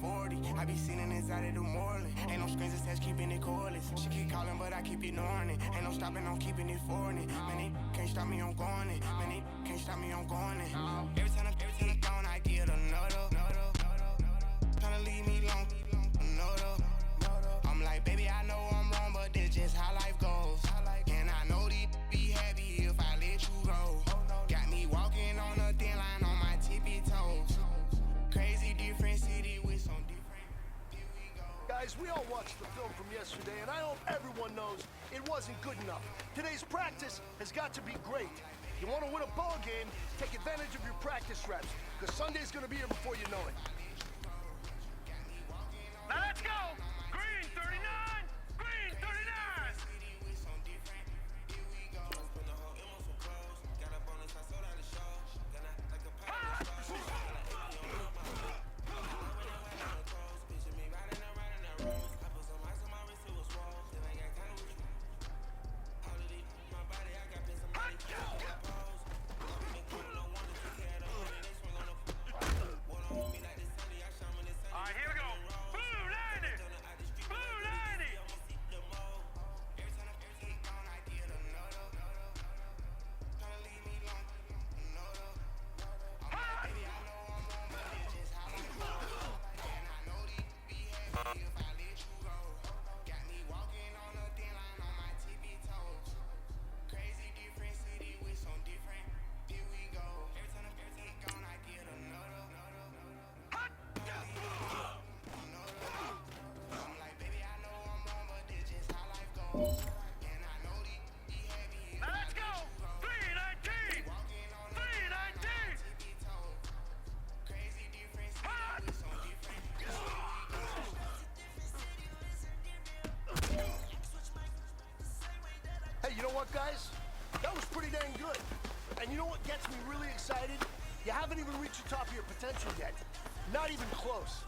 40. I be sitting inside of the Moreland. Ain't no screens attached, keeping it cordless. She keep calling, but I keep ignoring it. Ain't no stopping, I'm keeping it foreign it. Man, they can't stop me, I'm going it. Man, they can't stop me, I'm going it. Every time I'm gone, I get another. Tryna leave me alone, another. I'm like, baby, I know I'm wrong, but that's just how life goes. And I know these be happy if I let you go. Got me walking on a thin line on my tippy toes. Crazy different city with some different. Here we go. Guys, we all watched the film from yesterday, and I hope everyone knows it wasn't good enough. Today's practice has got to be great. You want to win a ball game, take advantage of your practice reps, because Sunday's going to be here before you know it. Now let's go! Green 39! Green 39! Hey, you know what, guys? That was pretty dang good. And you know what gets me really excited? You haven't even reached the top of your potential yet. Not even close.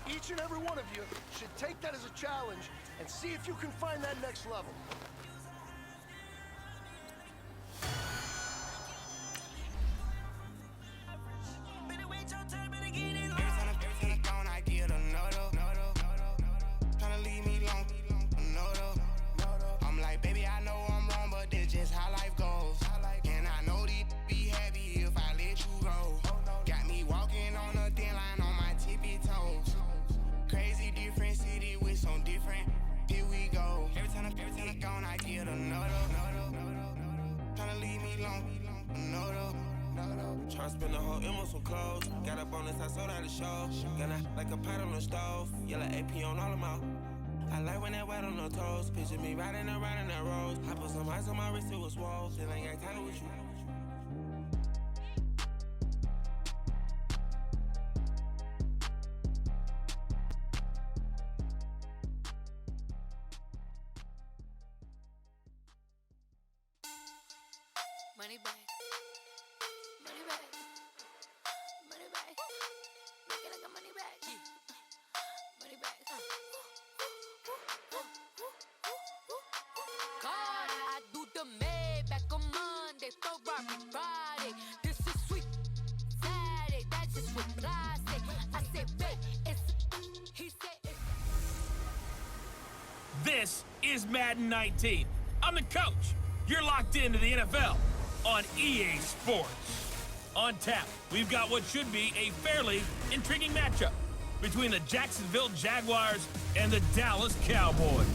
Each and every one of you should take that as a challenge and see if you can find that next level. Spend the whole M on some clothes. Got up on this, I sold out the show. Gonna like a pot on the stove. Yellow AP on all them out. I like when that wet on the toes. Picture me riding around in that rose. I put some ice on my wrist, it was swole. Still ain't got time with you. Money back. Money back. Money back. Make it like a money back. Money back. God, I do the Maybach on Monday, Ferrari Friday. This is sweet Saturday. That's just what I say. I say, babe, it's. He said it's. This is Madden 19. I'm the coach. You're locked into the NFL on EA Sports. On tap, we've got what should be a fairly intriguing matchup between the Jacksonville Jaguars and the Dallas Cowboys.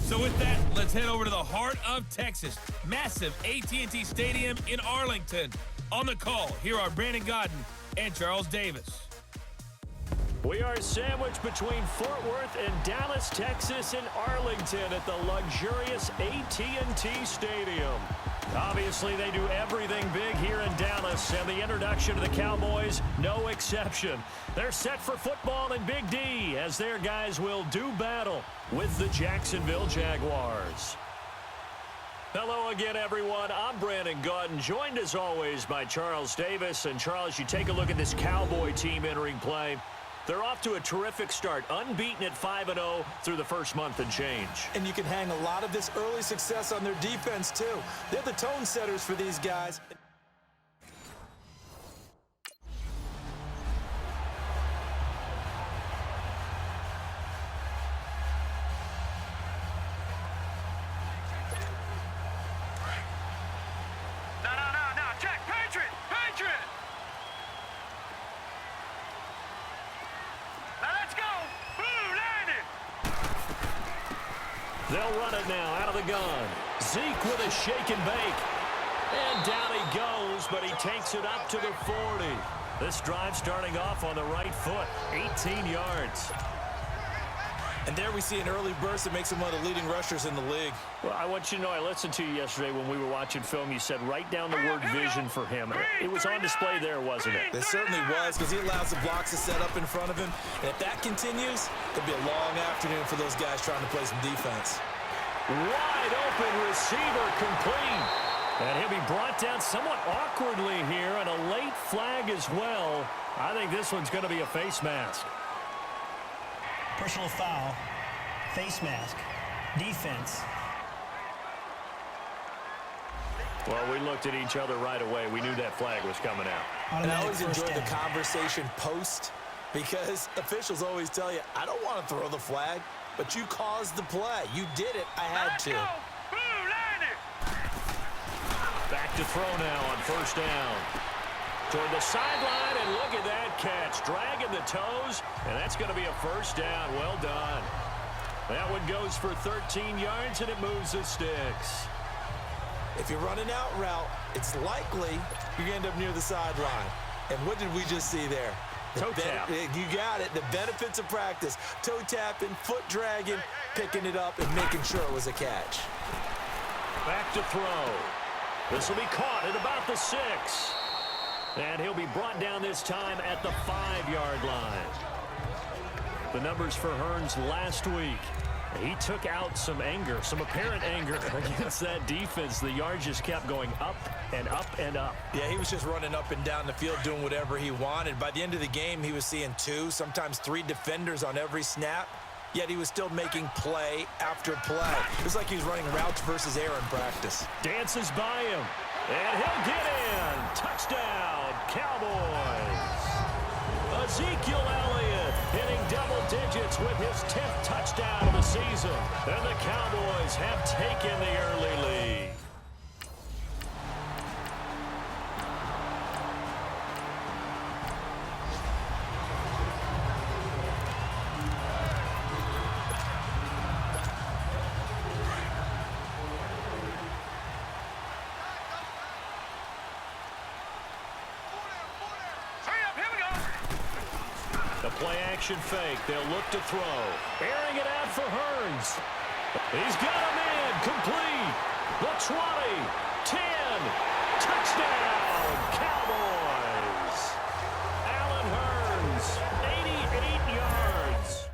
So with that, let's head over to the heart of Texas, massive AT&T Stadium in Arlington. On the call, here are Brandon Godden and Charles Davis. We are sandwiched between Fort Worth and Dallas, Texas, and Arlington at the luxurious AT&T Stadium. Obviously, they do everything big here in Dallas, and the introduction to the Cowboys, no exception. They're set for football in Big D, as their guys will do battle with the Jacksonville Jaguars. Hello again, everyone. I'm Brandon Godden, joined as always by Charles Davis. And Charles, you take a look at this Cowboy team entering play. They're off to a terrific start, unbeaten at 5-0 through the first month and change. And you can hang a lot of this early success on their defense, too. They're the tone setters for these guys. They'll run it now out of the gun. Zeke with a shake and bake. And down he goes, but he takes it up to the 40. This drive starting off on the right foot, 18 yards. And there we see an early burst that makes him one of the leading rushers in the league. Well, I want you to know, I listened to you yesterday when we were watching film. You said write down the word vision for him. It was on display there, wasn't it? It certainly was, because he allows the blocks to set up in front of him. And if that continues, it'll be a long afternoon for those guys trying to play some defense. Wide open receiver complete. And he'll be brought down somewhat awkwardly here, and a late flag as well. I think this one's going to be a face mask. Personal foul, face mask, defense. Well, we looked at each other right away. We knew that flag was coming out. And I always enjoy the conversation post, because officials always tell you, I don't want to throw the flag, but you caused the play. You did it. I had to. Back to throw now on first down. Toward the sideline, and look at that catch. Dragging the toes, and that's going to be a first down. Well done. That one goes for 13 yards, and it moves the sticks. If you run an out route, it's likely you're going to end up near the sideline. And what did we just see there? Toe tap. You got it. The benefits of practice. Toe tapping, foot dragging, picking it up, and making sure it was a catch. Back to throw. This will be caught at about the 6. And he'll be brought down this time at the 5-yard line. The numbers for Hearns last week. He took out some anger, some apparent anger against that defense. The yards just kept going up and up and up. Yeah, he was just running up and down the field doing whatever he wanted. By the end of the game, he was seeing 2, sometimes 3 defenders on every snap. Yet he was still making play after play. It was like he was running routes versus air in practice. Dances by him. And he'll get in. Touchdown, Cowboys. Ezekiel Elliott hitting double digits with his 10th touchdown of the season. And the Cowboys have taken the early lead. Play-action fake. They'll look to throw. Airing it out for Hearns. He's got him in. Complete. The 20. 10. Touchdown. Cowboys. Allen Hearns. 88 yards.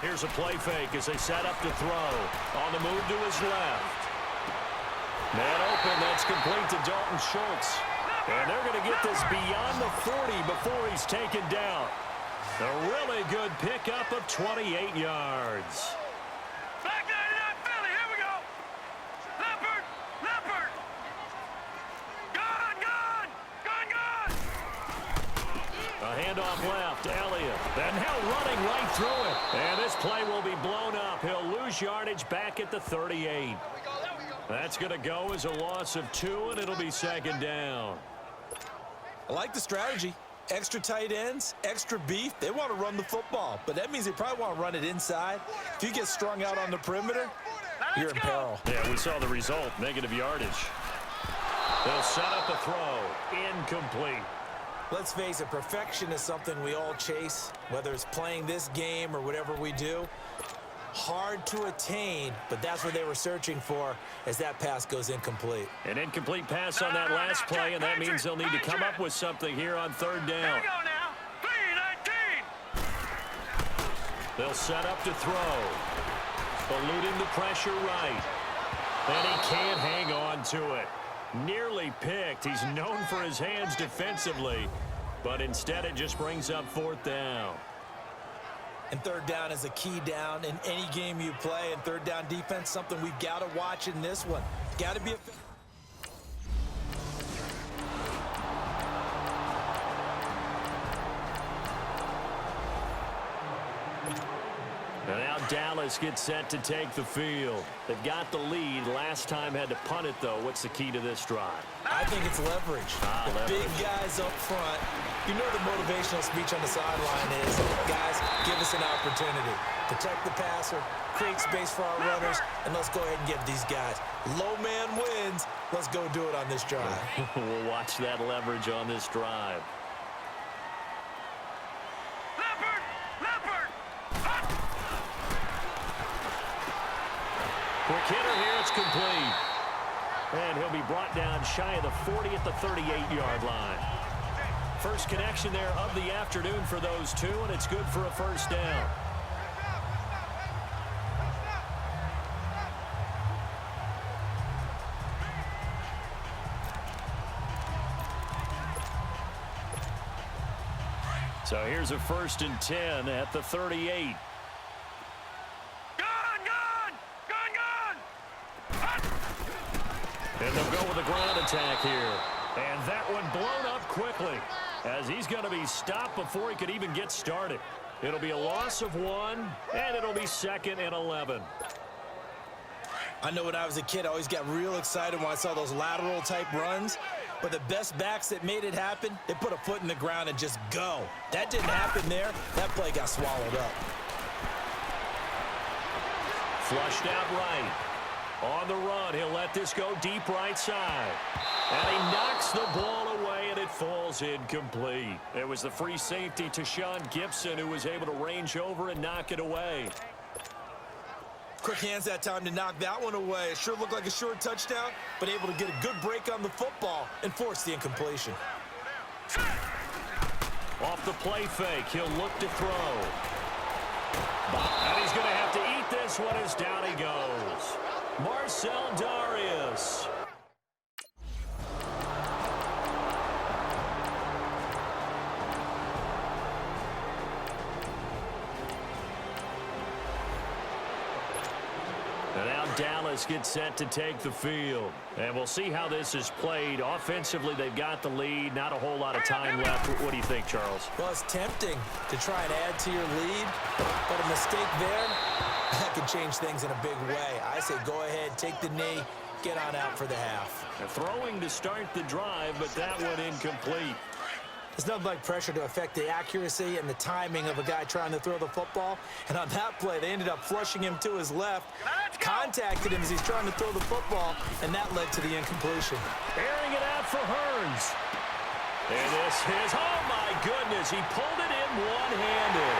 Here's a play fake as they set up to throw. On the move to his left. Man open, that's complete to Dalton Schultz. And they're going to get this beyond the 40 before he's taken down. A really good pickup of 28 yards. Back there to that Philly, here we go. Leopard, Leopard. Gone. A handoff left, Elliott. And now running right through it. And this play will be blown up. He'll lose yardage back at the 38. That's going to go as a loss of 2, and it'll be second down. I like the strategy. Extra tight ends, extra beef. They want to run the football, but that means they probably want to run it inside. If you get strung out on the perimeter, you're in peril. Yeah, we saw the result, negative yardage. They'll set up a throw. Incomplete. Let's face it, perfection is something we all chase, whether it's playing this game or whatever we do. Hard to attain, but that's what they were searching for as that pass goes incomplete. An incomplete pass on that last play, and that means they'll need to come up with something here on third down. Here we go now. 3-19. They'll set up to throw. Eluding the pressure right. And he can't hang on to it. Nearly picked. He's known for his hands defensively, but instead it just brings up fourth down. And third down is a key down in any game you play, and third down defense, something we've got to watch in this one. Got to be a... Dallas gets set to take the field. They've got the lead. Last time had to punt it, though. What's the key to this drive? I think it's leverage. The big guys up front. You know the motivational speech on the sideline is, guys, give us an opportunity. Protect the passer, create space for our runners, and let's go ahead and give these guys. Low man wins. Let's go do it on this drive. We'll watch that leverage on this drive. Quick hitter here, it's complete. And he'll be brought down shy of the 40 at the 38-yard line. First connection there of the afternoon for those two, and it's good for a first down. So here's a 1st and 10 at the 38. And they'll go with a ground attack here. And that one blown up quickly as he's going to be stopped before he could even get started. It'll be a loss of 1, and it'll be 2nd and 11. I know when I was a kid, I always got real excited when I saw those lateral type runs. But the best backs that made it happen, they put a foot in the ground and just go. That didn't happen there. That play got swallowed up. Flushed out right. On the run, he'll let this go deep right side. And he knocks the ball away, and it falls incomplete. It was the free safety to Sean Gibson who was able to range over and knock it away. Quick hands that time to knock that one away. It sure looked like a short touchdown, but able to get a good break on the football and force the incompletion. Off the play fake, he'll look to throw. And he's going to have to eat this one as down he goes. Marcel Darius. And now Dallas gets set to take the field. And we'll see how this is played. Offensively, they've got the lead. Not a whole lot of time left. What do you think, Charles? Well, it's tempting to try and add to your lead, but a mistake there, that could change things in a big way. I say go ahead, take the knee, get on out for the half. They're throwing to start the drive, but that one incomplete. There's nothing like pressure to affect the accuracy and the timing of a guy trying to throw the football. And on that play, they ended up flushing him to his left, contacted him as he's trying to throw the football, and that led to the incompletion. Airing it out for Hearns. And this is, oh my goodness, he pulled it in one-handed.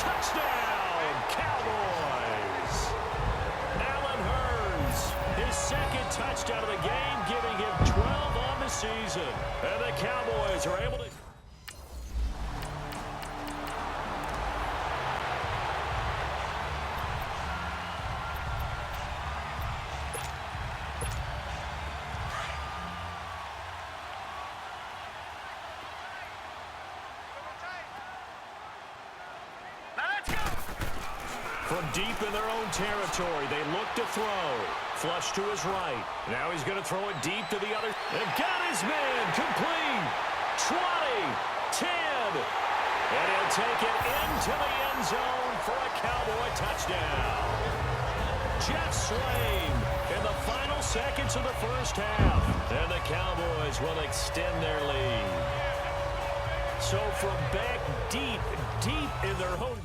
Touchdown, Cowboys. Allen Hearns, his second touchdown of the game, giving him 12 on the season. And the Cowboys are able to... From deep in their own territory, they look to throw. Flush to his right. Now he's going to throw it deep to the other. And got his man complete. 20, 10. And he'll take it into the end zone for a Cowboy touchdown. Jeff Swain in the final seconds of the first half. And the Cowboys will extend their lead. So from back deep in their own...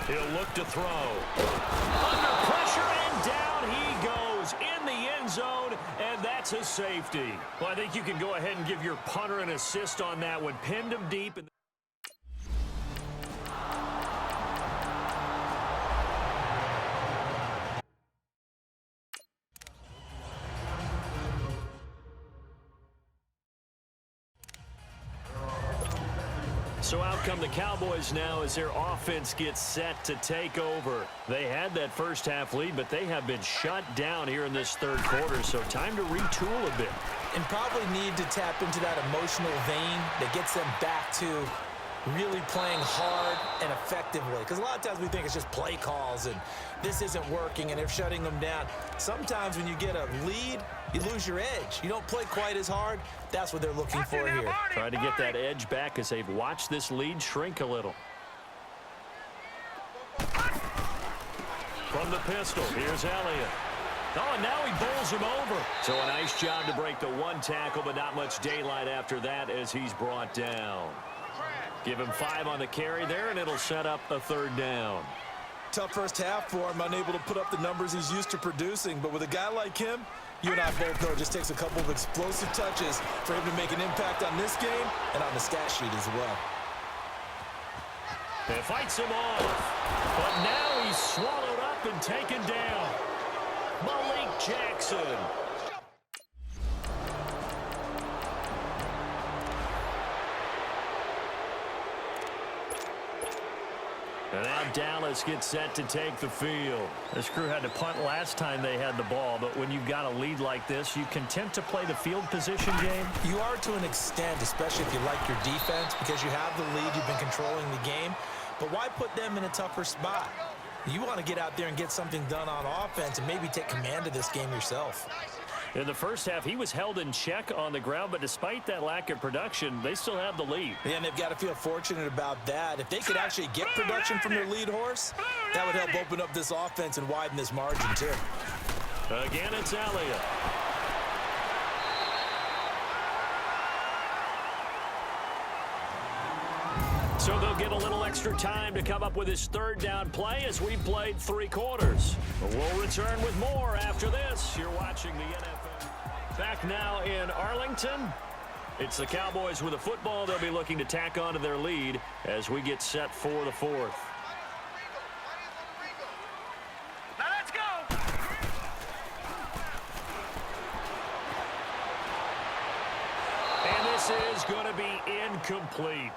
He'll look to throw. Under pressure, and down he goes in the end zone, and that's a safety. Well, I think you can go ahead and give your punter an assist on that one. Pinned him deep. So out come the Cowboys now as their offense gets set to take over. They had that first half lead, but they have been shut down here in this third quarter, so time to retool a bit. and probably need to tap into that emotional vein that gets them back to really playing hard and effectively. Because a lot of times we think it's just play calls and this isn't working and they're shutting them down. Sometimes when you get a lead, you lose your edge. You don't play quite as hard. That's what they're looking for here. Trying to get that edge back as they've watched this lead shrink a little. From the pistol, here's Elliott. Oh, and now he bowls him over. So a nice job to break the one tackle, but not much daylight after that as he's brought down. Give him 5 on the carry there, and it'll set up a 3rd down. Tough first half for him, unable to put up the numbers he's used to producing. But with a guy like him, you and I both know it just takes a couple of explosive touches for him to make an impact on this game and on the stat sheet as well. It fights him off, but now he's swallowed up and taken down. Malik Jackson. And now Dallas gets set to take the field. This crew had to punt last time they had the ball, but when you've got a lead like this, you content to play the field position game? You are to an extent, especially if you like your defense, because you have the lead, you've been controlling the game. But why put them in a tougher spot? You want to get out there and get something done on offense and maybe take command of this game yourself. In the first half, he was held in check on the ground, but despite that lack of production, they still have the lead. And they've got to feel fortunate about that. If they could actually get production from their lead horse, that would help open up this offense and widen this margin too. Again, it's Elliott. So they'll get a little extra time to come up with his 3rd down play as we've played 3 quarters. We'll return with more after this. You're watching the NFL. Back now in Arlington. It's the Cowboys with a football. They'll be looking to tack on to their lead as we get set for the 4th. Now let's go. And this is going to be incomplete.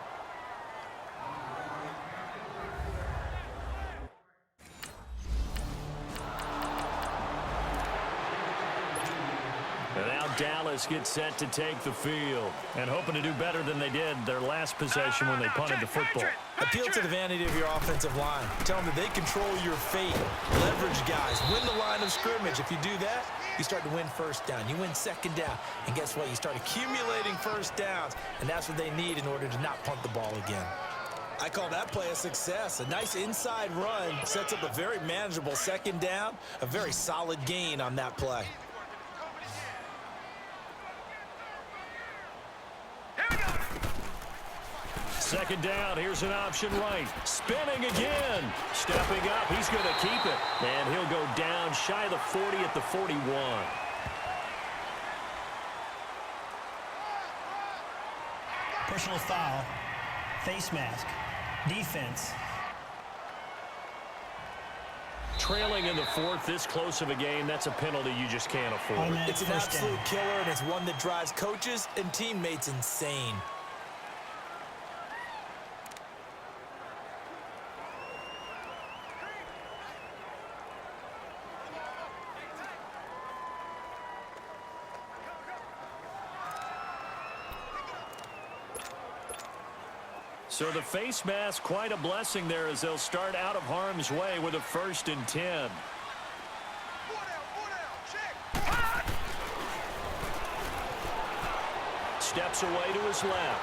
And now Dallas gets set to take the field and hoping to do better than they did their last possession when they punted the football. Appeal to the vanity of your offensive line. Tell them that they control your fate. Leverage guys. Win the line of scrimmage. If you do that, you start to win 1st down. You win 2nd down. And guess what? You start accumulating 1st downs. And that's what they need in order to not punt the ball again. I call that play a success. A nice inside run sets up a very manageable 2nd down. A very solid gain on that play. 2nd down, here's an option right. Spinning again. Stepping up, he's going to keep it. And he'll go down shy of the 40 at the 41. Personal foul, face mask, defense. Trailing in the 4th, this close of a game, that's a penalty you just can't afford. Automatic It's an first absolute down. killer, and it's one that drives coaches and teammates insane. So the face mask, quite a blessing there as they'll start out of harm's way with a 1st and 10. Steps away to his left.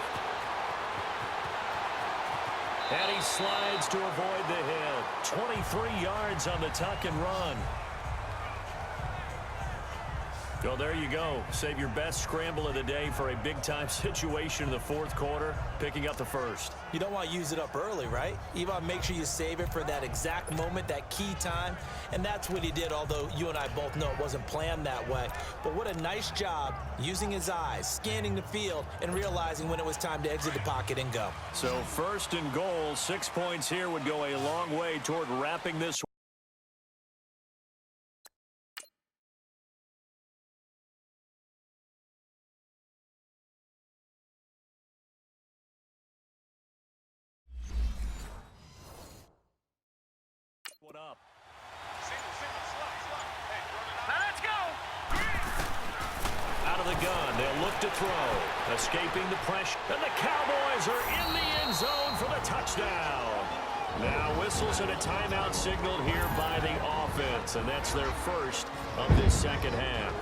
And he slides to avoid the hit. 23 yards on the tuck and run. Well, there you go. Save your best scramble of the day for a big-time situation in the 4th quarter, picking up the 1st. You don't want to use it up early, right? You want to make sure you save it for that exact moment, that key time. And that's what he did, although you and I both know it wasn't planned that way. But what a nice job using his eyes, scanning the field, and realizing when it was time to exit the pocket and go. So 1st and goal, 6 points here would go a long way toward wrapping this. Up. Now let's go. Out of the gun. They'll look to throw. Escaping the pressure. And the Cowboys are in the end zone for the touchdown. Now whistles and a timeout signaled here by the offense. And that's their first of this second half.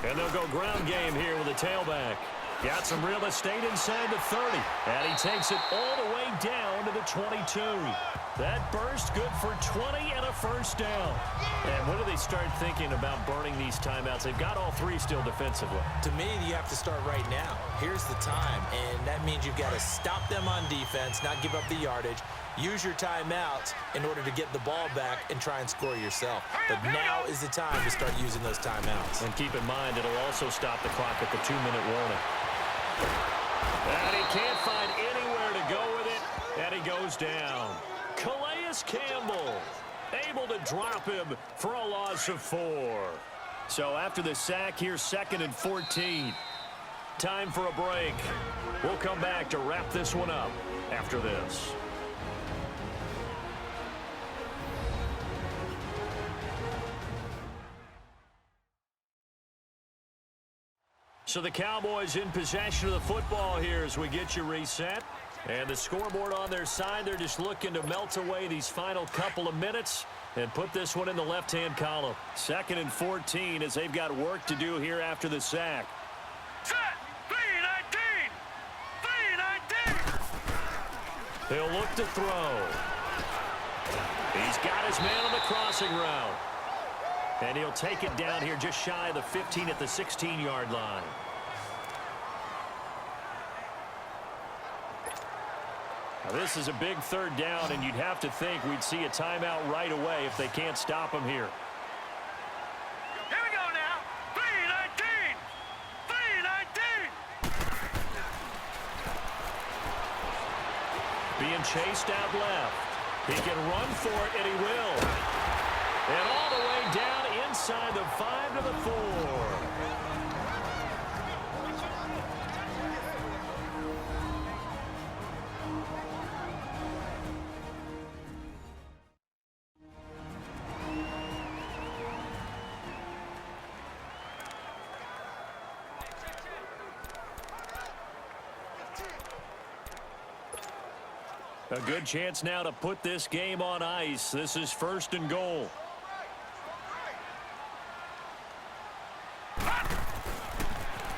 And they'll go ground game here with a tailback. Got some real estate inside the 30. And he takes it all the way down to the 22. That burst good for 20 and a first down. And when do they start thinking about burning these timeouts? They've got all three still defensively. To me, you have to start right now. Here's the time, and that means you've got to stop them on defense, not give up the yardage. Use your timeouts in order to get the ball back and try and score yourself. But now is the time to start using those timeouts. And keep in mind, it'll also stop the clock at the 2-minute warning. And he can't find anywhere to go with it, and he goes down. Calais Campbell able to drop him for a loss of 4. So after the sack, here's 2nd and 14. Time for a break. We'll come back to wrap this one up after this. So the Cowboys in possession of the football here as we get you reset. And the scoreboard on their side, they're just looking to melt away these final couple of minutes and put this one in the left-hand column. 2nd and 14 as they've got work to do here after the sack. Set! 3-19! He'll look to throw. He's got his man on the crossing route. And he'll take it down here just shy of the 15 at the 16-yard line. Now this is a big 3rd down, and you'd have to think we'd see a timeout right away if they can't stop him here. Here we go now. 3-19! 3-19! Being chased out left. He can run for it, and he will. And all the way down inside the 5 to the 4. A good chance now to put this game on ice. This is 1st and goal.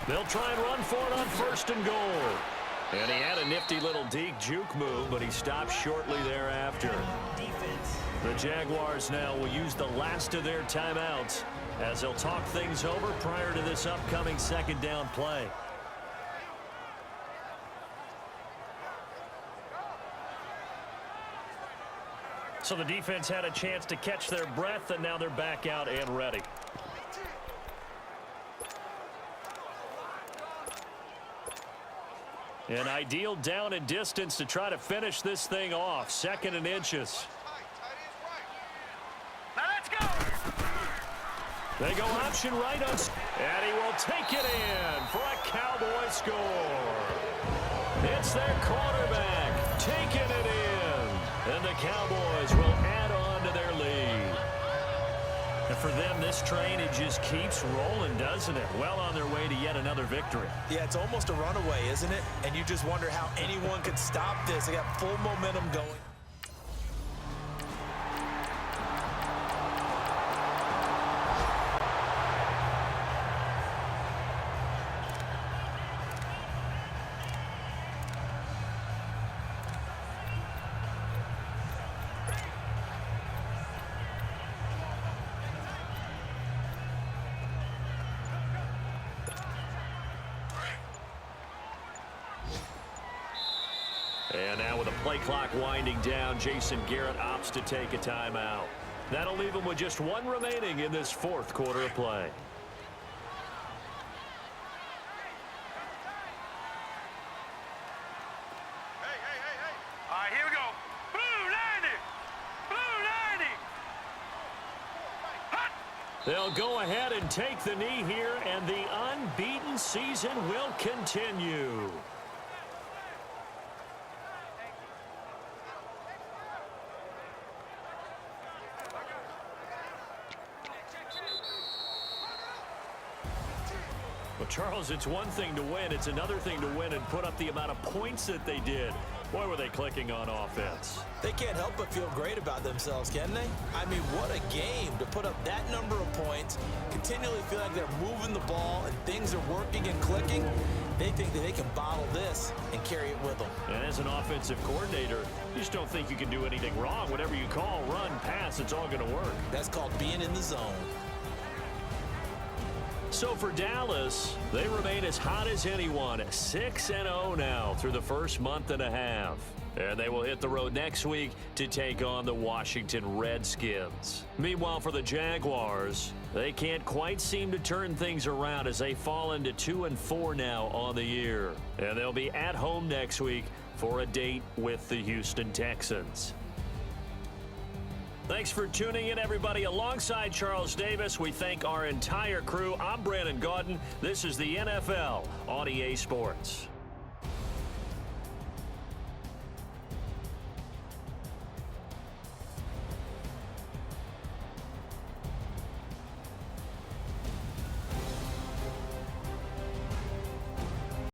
They'll try and run for it on 1st and goal. And he had a nifty little deke juke move, but he stopped shortly thereafter. The Jaguars now will use the last of their timeouts as they'll talk things over prior to this upcoming 2nd down play. So the defense had a chance to catch their breath, and now they're back out and ready. An ideal down and distance to try to finish this thing off. 2nd and inches. Now let's go! They go option right on, and he will take it in for a Cowboy score. It's their quarterback taking it in, and the Cowboys will add on to their lead. And for them, this train, it just keeps rolling, doesn't it? Well on their way to yet another victory. Yeah, it's almost a runaway, isn't it? And you just wonder how anyone could stop this. They got full momentum going. And now with the play clock winding down, Jason Garrett opts to take a timeout. That'll leave him with just one remaining in this 4th quarter of play. right, here we go. Blue 90! Blue 90! Hot! They'll go ahead and take the knee here, and the unbeaten season will continue. Well, Charles, it's one thing to win. It's another thing to win and put up the amount of points that they did. Boy, were they clicking on offense. They can't help but feel great about themselves, can they? I mean, what a game to put up that number of points, continually feel like they're moving the ball and things are working and clicking. They think that they can bottle this and carry it with them. And as an offensive coordinator, you just don't think you can do anything wrong. Whatever you call, run, pass, it's all going to work. That's called being in the zone. So for Dallas, they remain as hot as anyone, 6-0 now through the first month and a half. And they will hit the road next week to take on the Washington Redskins. Meanwhile, for the Jaguars, they can't quite seem to turn things around as they fall into 2-4 now on the year. And they'll be at home next week for a date with the Houston Texans. Thanks for tuning in, everybody. Alongside Charles Davis, we thank our entire crew. I'm Brandon Gaudin. This is the NFL on EA Sports.